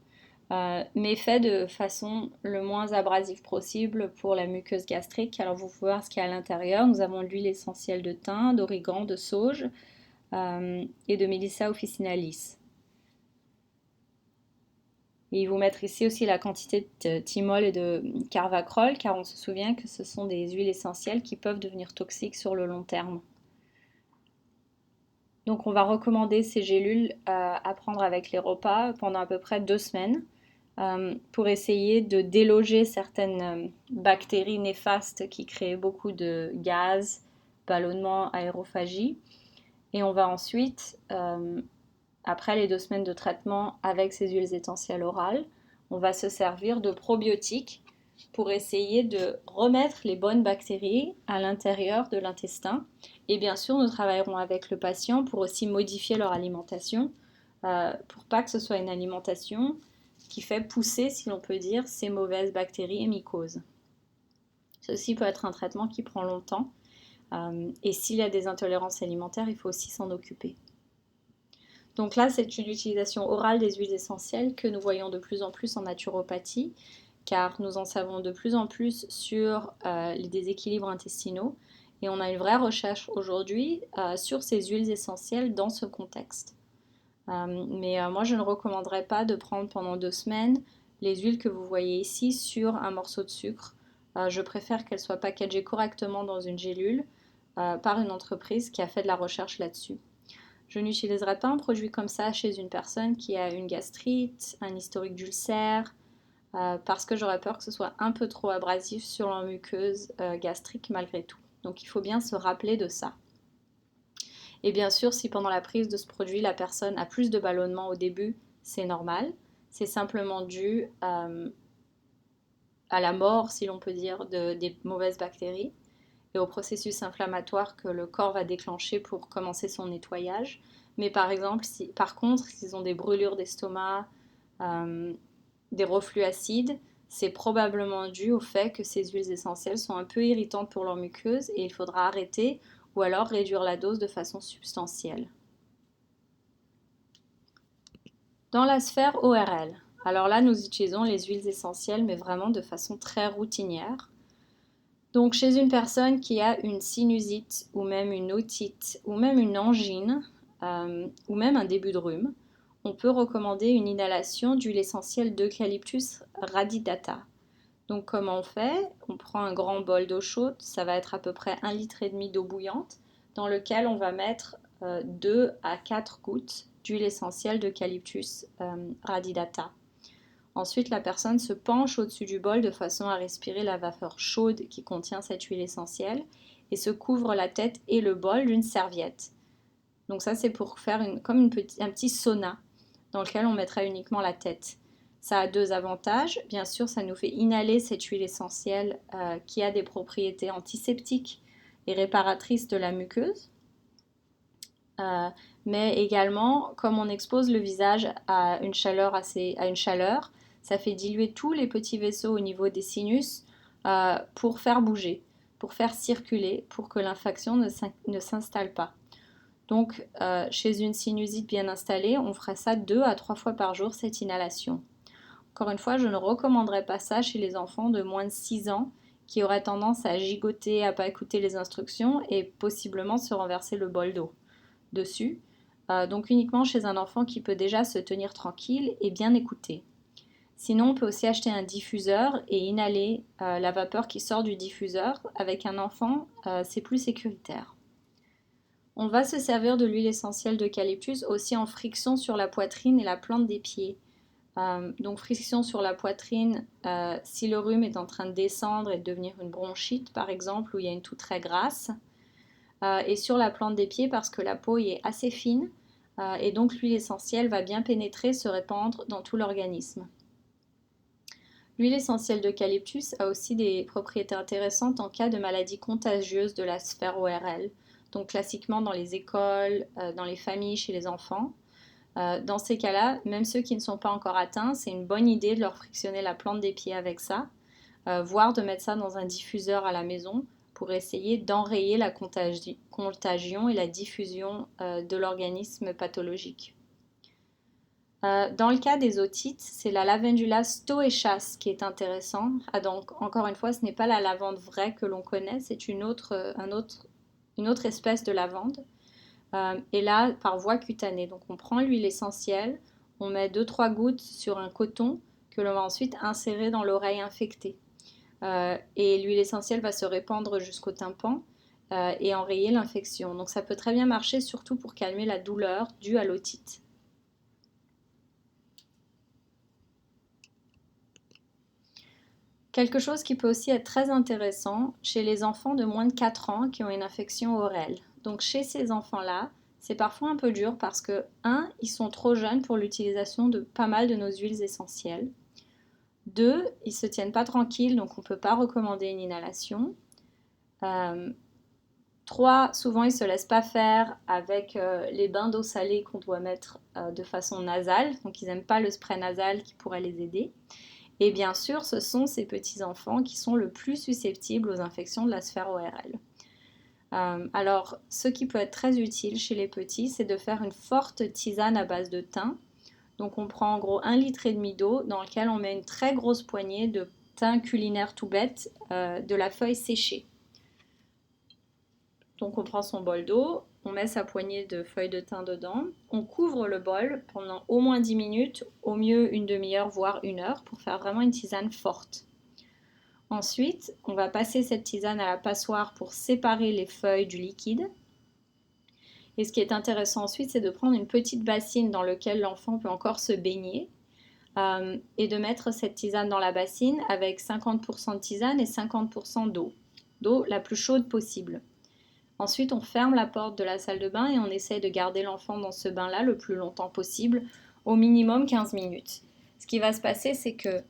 mais fait de façon le moins abrasive possible pour la muqueuse gastrique. Alors vous pouvez voir ce qu'il y a à l'intérieur. Nous avons de l'huile essentielle de thym, d'origan, de sauge et de Melissa officinalis. Et ils vous mettre ici aussi la quantité de thymol et de carvacrol, car on se souvient que ce sont des huiles essentielles qui peuvent devenir toxiques sur le long terme. Donc on va recommander ces gélules à prendre avec les repas pendant à peu près 2 semaines pour essayer de déloger certaines bactéries néfastes qui créent beaucoup de gaz, ballonnement, aérophagie. Et on va ensuite, après les 2 semaines de traitement avec ces huiles essentielles orales, on va se servir de probiotiques pour essayer de remettre les bonnes bactéries à l'intérieur de l'intestin. Et bien sûr, nous travaillerons avec le patient pour aussi modifier leur alimentation, pour pas que ce soit une alimentation qui fait pousser, si l'on peut dire, ces mauvaises bactéries et mycoses. Ceci peut être un traitement qui prend longtemps, et s'il y a des intolérances alimentaires, il faut aussi s'en occuper. Donc là, c'est une utilisation orale des huiles essentielles que nous voyons de plus en plus en naturopathie, car nous en savons de plus en plus sur les déséquilibres intestinaux, et on a une vraie recherche aujourd'hui sur ces huiles essentielles dans ce contexte. Mais moi, je ne recommanderais pas de prendre pendant 2 semaines les huiles que vous voyez ici sur un morceau de sucre. Je préfère qu'elles soient packagées correctement dans une gélule par une entreprise qui a fait de la recherche là-dessus. Je n'utiliserai pas un produit comme ça chez une personne qui a une gastrite, un historique d'ulcère, parce que j'aurais peur que ce soit un peu trop abrasif sur la muqueuse gastrique malgré tout. Donc il faut bien se rappeler de ça. Et bien sûr, si pendant la prise de ce produit, la personne a plus de ballonnement au début, c'est normal. C'est simplement dû à la mort, si l'on peut dire, des mauvaises bactéries et au processus inflammatoire que le corps va déclencher pour commencer son nettoyage. Mais par exemple, par contre, s'ils ont des brûlures d'estomac, des reflux acides, c'est probablement dû au fait que ces huiles essentielles sont un peu irritantes pour leur muqueuse et il faudra arrêter ou alors réduire la dose de façon substantielle. Dans la sphère ORL, alors là nous utilisons les huiles essentielles mais vraiment de façon très routinière. Donc chez une personne qui a une sinusite ou même une otite ou même une angine ou même un début de rhume, on peut recommander une inhalation d'huile essentielle d'Eucalyptus radidata. Donc comment on fait? On prend un grand bol d'eau chaude, ça va être à peu près 1,5 litre d'eau bouillante, dans lequel on va mettre 2 à 4 gouttes d'huile essentielle d'Eucalyptus radidata. Ensuite, la personne se penche au-dessus du bol de façon à respirer la vapeur chaude qui contient cette huile essentielle et se couvre la tête et le bol d'une serviette. Donc ça, c'est pour faire un petit sauna dans lequel on mettra uniquement la tête. Ça a 2 avantages. Bien sûr, ça nous fait inhaler cette huile essentielle qui a des propriétés antiseptiques et réparatrices de la muqueuse. Mais également, comme on expose le visage à une chaleur, ça fait diluer tous les petits vaisseaux au niveau des sinus pour faire bouger, pour faire circuler, pour que l'infection ne s'installe pas. Donc, chez une sinusite bien installée, on fera ça 2 à 3 fois par jour, cette inhalation. Encore une fois, je ne recommanderais pas ça chez les enfants de moins de 6 ans qui auraient tendance à gigoter, à ne pas écouter les instructions et possiblement se renverser le bol d'eau dessus. Donc uniquement chez un enfant qui peut déjà se tenir tranquille et bien écouter. Sinon, on peut aussi acheter un diffuseur et inhaler la vapeur qui sort du diffuseur. Avec un enfant, c'est plus sécuritaire. On va se servir de l'huile essentielle d'eucalyptus aussi en friction sur la poitrine et la plante des pieds. Donc friction sur la poitrine si le rhume est en train de descendre et de devenir une bronchite par exemple où il y a une toux très grasse. Et sur la plante des pieds parce que la peau y est assez fine et donc l'huile essentielle va bien pénétrer, se répandre dans tout l'organisme. L'huile essentielle d'eucalyptus a aussi des propriétés intéressantes en cas de maladie contagieuse de la sphère ORL. Donc classiquement dans les écoles, dans les familles, chez les enfants. Dans ces cas-là, même ceux qui ne sont pas encore atteints, c'est une bonne idée de leur frictionner la plante des pieds avec ça, voire de mettre ça dans un diffuseur à la maison pour essayer d'enrayer la contagion et la diffusion de l'organisme pathologique. Dans le cas des otites, c'est la Lavandula stoechas qui est intéressant. Ah, donc, encore une fois, ce n'est pas la lavande vraie que l'on connaît, c'est une autre espèce de lavande. Et là, par voie cutanée. Donc, on prend l'huile essentielle, on met 2-3 gouttes sur un coton que l'on va ensuite insérer dans l'oreille infectée. Et l'huile essentielle va se répandre jusqu'au tympan et enrayer l'infection. Donc, ça peut très bien marcher, surtout pour calmer la douleur due à l'otite. Quelque chose qui peut aussi être très intéressant chez les enfants de moins de 4 ans qui ont une infection orale. Donc chez ces enfants-là, c'est parfois un peu dur parce que, ils sont trop jeunes pour l'utilisation de pas mal de nos huiles essentielles. 2, ils ne se tiennent pas tranquilles, donc on ne peut pas recommander une inhalation. 3, souvent ils ne se laissent pas faire avec les bains d'eau salée qu'on doit mettre de façon nasale, donc ils n'aiment pas le spray nasal qui pourrait les aider. Et bien sûr, ce sont ces petits-enfants qui sont le plus susceptibles aux infections de la sphère ORL. Alors, ce qui peut être très utile chez les petits, c'est de faire une forte tisane à base de thym. Donc, on prend en gros 1,5 litre d'eau dans lequel on met une très grosse poignée de thym culinaire tout bête, de la feuille séchée. Donc, on prend son bol d'eau, on met sa poignée de feuilles de thym dedans, on couvre le bol pendant au moins 10 minutes, au mieux une demi-heure, voire 1 heure, pour faire vraiment une tisane forte. Ensuite, on va passer cette tisane à la passoire pour séparer les feuilles du liquide. Et ce qui est intéressant ensuite, c'est de prendre une petite bassine dans laquelle l'enfant peut encore se baigner et de mettre cette tisane dans la bassine avec 50% de tisane et 50% d'eau la plus chaude possible. Ensuite, on ferme la porte de la salle de bain et on essaie de garder l'enfant dans ce bain-là le plus longtemps possible, au minimum 15 minutes. Ce qui va se passer, c'est que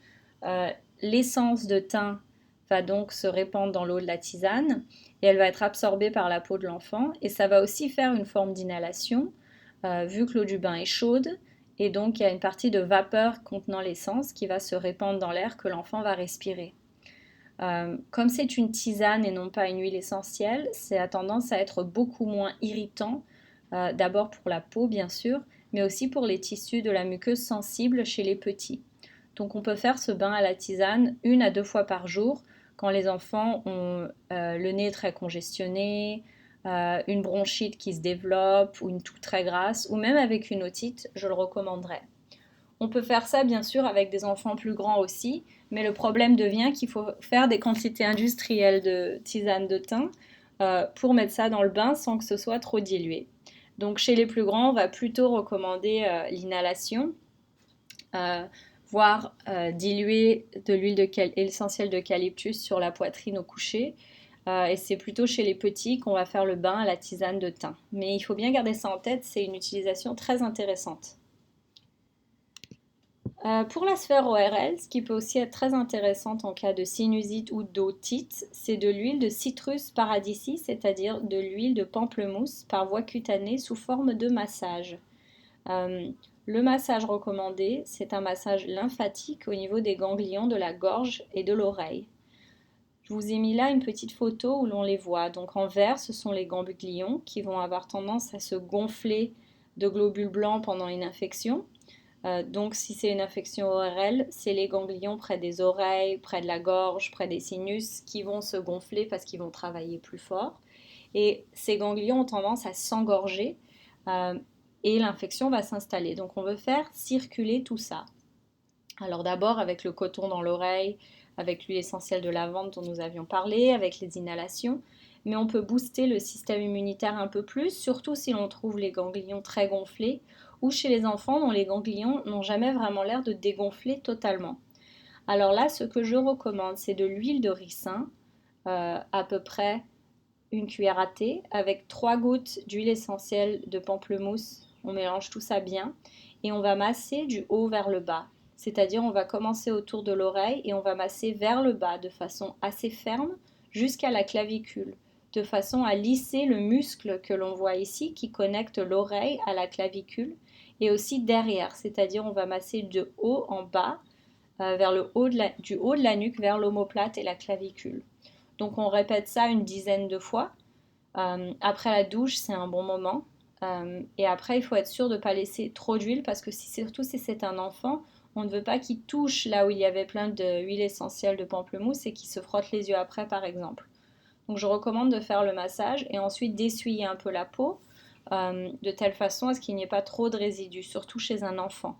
l'essence de thym va donc se répandre dans l'eau de la tisane et elle va être absorbée par la peau de l'enfant et ça va aussi faire une forme d'inhalation vu que l'eau du bain est chaude et donc il y a une partie de vapeur contenant l'essence qui va se répandre dans l'air que l'enfant va respirer. Comme c'est une tisane et non pas une huile essentielle, ça a tendance à être beaucoup moins irritant, d'abord pour la peau bien sûr, mais aussi pour les tissus de la muqueuse sensible chez les petits. Donc on peut faire ce bain à la tisane 1 à 2 fois par jour quand les enfants ont le nez très congestionné, une bronchite qui se développe ou une toux très grasse, ou même avec une otite, je le recommanderais. On peut faire ça bien sûr avec des enfants plus grands aussi, mais le problème devient qu'il faut faire des quantités industrielles de tisane de thym pour mettre ça dans le bain sans que ce soit trop dilué. Donc chez les plus grands, on va plutôt recommander l'inhalation, voire diluer de l'huile essentielle d'eucalyptus sur la poitrine au coucher. Et c'est plutôt chez les petits qu'on va faire le bain à la tisane de thym. Mais il faut bien garder ça en tête, c'est une utilisation très intéressante. Pour la sphère ORL, ce qui peut aussi être très intéressante en cas de sinusite ou d'otite, c'est de l'huile de Citrus paradisi, c'est-à-dire de l'huile de pamplemousse par voie cutanée sous forme de massage. Le massage recommandé, c'est un massage lymphatique au niveau des ganglions de la gorge et de l'oreille. Je vous ai mis là une petite photo où l'on les voit. Donc en vert, ce sont les ganglions qui vont avoir tendance à se gonfler de globules blancs pendant une infection. Donc si c'est une infection ORL, c'est les ganglions près des oreilles, près de la gorge, près des sinus qui vont se gonfler parce qu'ils vont travailler plus fort. Et ces ganglions ont tendance à s'engorger et l'infection va s'installer. Donc on veut faire circuler tout ça. Alors d'abord avec le coton dans l'oreille, avec l'huile essentielle de lavande dont nous avions parlé, avec les inhalations. Mais on peut booster le système immunitaire un peu plus, surtout si l'on trouve les ganglions très gonflés ou chez les enfants dont les ganglions n'ont jamais vraiment l'air de dégonfler totalement. Alors là, ce que je recommande, c'est de l'huile de ricin, à peu près une cuillère à thé, avec 3 gouttes d'huile essentielle de pamplemousse. On mélange tout ça bien et on va masser du haut vers le bas. C'est-à-dire on va commencer autour de l'oreille et on va masser vers le bas de façon assez ferme jusqu'à la clavicule, de façon à lisser le muscle que l'on voit ici qui connecte l'oreille à la clavicule et aussi derrière, c'est-à-dire on va masser de haut en bas vers le haut du haut de la nuque vers l'omoplate et la clavicule. Donc on répète ça une dizaine de fois. Après la douche, c'est un bon moment. Et après, il faut être sûr de ne pas laisser trop d'huile parce que surtout si c'est un enfant, on ne veut pas qu'il touche là où il y avait plein d'huile essentielle de pamplemousse et qu'il se frotte les yeux après, par exemple. Donc je recommande de faire le massage et ensuite d'essuyer un peu la peau de telle façon à ce qu'il n'y ait pas trop de résidus, surtout chez un enfant.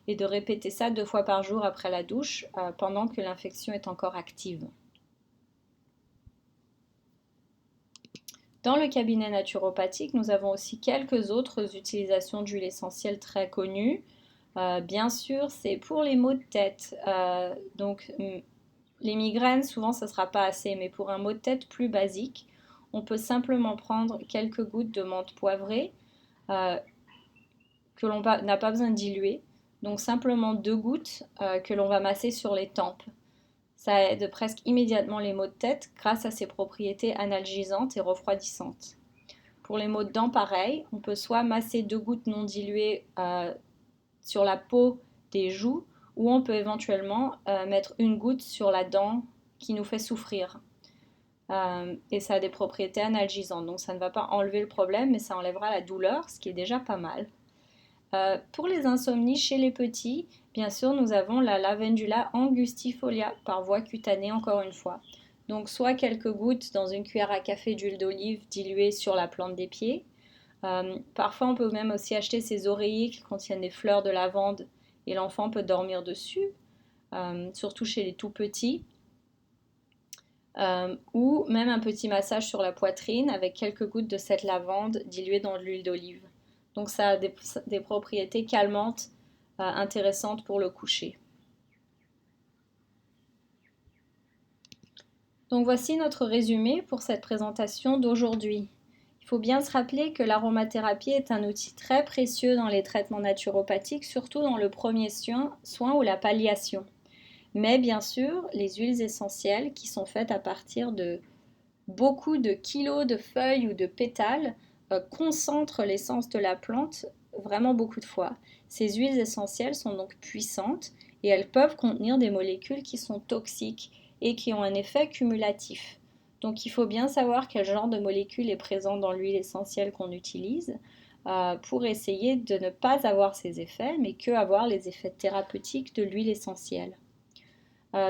Et de répéter ça 2 fois par jour après la douche pendant que l'infection est encore active. Dans le cabinet naturopathique, nous avons aussi quelques autres utilisations d'huile essentielle très connues. Bien sûr, c'est pour les maux de tête. Donc, les migraines, souvent, ça ne sera pas assez, mais pour un maux de tête plus basique, on peut simplement prendre quelques gouttes de menthe poivrée euh, que l'on n'a pas besoin de diluer. Donc, simplement 2 gouttes que l'on va masser sur les tempes. Ça aide presque immédiatement les maux de tête grâce à ses propriétés analgisantes et refroidissantes. Pour les maux de dents, pareil, on peut soit masser 2 gouttes non diluées sur la peau des joues ou on peut éventuellement mettre une goutte sur la dent qui nous fait souffrir. Et ça a des propriétés analgisantes, donc ça ne va pas enlever le problème, mais ça enlèvera la douleur, ce qui est déjà pas mal. Pour les insomnies chez les petits, bien sûr, nous avons la Lavandula angustifolia par voie cutanée encore une fois. Donc soit quelques gouttes dans une cuillère à café d'huile d'olive diluée sur la plante des pieds. Parfois, on peut même aussi acheter ces oreillers qui contiennent des fleurs de lavande et l'enfant peut dormir dessus, surtout chez les tout petits. Ou même un petit massage sur la poitrine avec quelques gouttes de cette lavande diluée dans de l'huile d'olive. Donc ça a des propriétés calmantes intéressantes pour le coucher. Donc voici notre résumé pour cette présentation d'aujourd'hui. Il faut bien se rappeler que l'aromathérapie est un outil très précieux dans les traitements naturopathiques, surtout dans le premier soin ou la palliation. Mais bien sûr, les huiles essentielles qui sont faites à partir de beaucoup de kilos de feuilles ou de pétales concentrent l'essence de la plante vraiment beaucoup de fois. Ces huiles essentielles sont donc puissantes et elles peuvent contenir des molécules qui sont toxiques et qui ont un effet cumulatif. Donc il faut bien savoir quel genre de molécule est présent dans l'huile essentielle qu'on utilise pour essayer de ne pas avoir ces effets, mais que avoir les effets thérapeutiques de l'huile essentielle.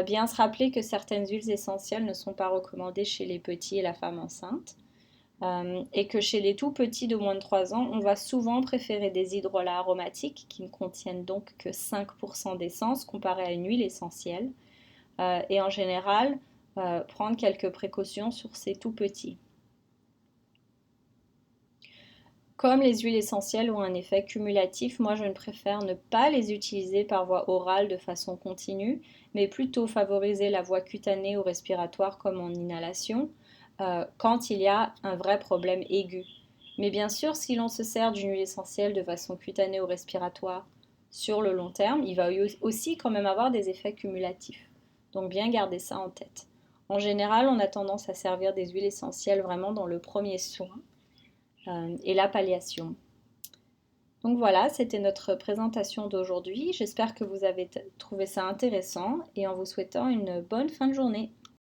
Bien se rappeler que certaines huiles essentielles ne sont pas recommandées chez les petits et la femme enceinte. Et que chez les tout petits de moins de 3 ans, on va souvent préférer des hydrolats aromatiques qui ne contiennent donc que 5% d'essence comparé à une huile essentielle. Et en général, prendre quelques précautions sur ces tout petits. Comme les huiles essentielles ont un effet cumulatif, moi je ne préfère ne pas les utiliser par voie orale de façon continue, mais plutôt favoriser la voie cutanée ou respiratoire comme en inhalation quand il y a un vrai problème aigu. Mais bien sûr, si l'on se sert d'une huile essentielle de façon cutanée ou respiratoire sur le long terme, il va aussi quand même avoir des effets cumulatifs. Donc bien garder ça en tête. En général, on a tendance à servir des huiles essentielles vraiment dans le premier soin et la palliation. Donc voilà, c'était notre présentation d'aujourd'hui. J'espère que vous avez trouvé ça intéressant et en vous souhaitant une bonne fin de journée.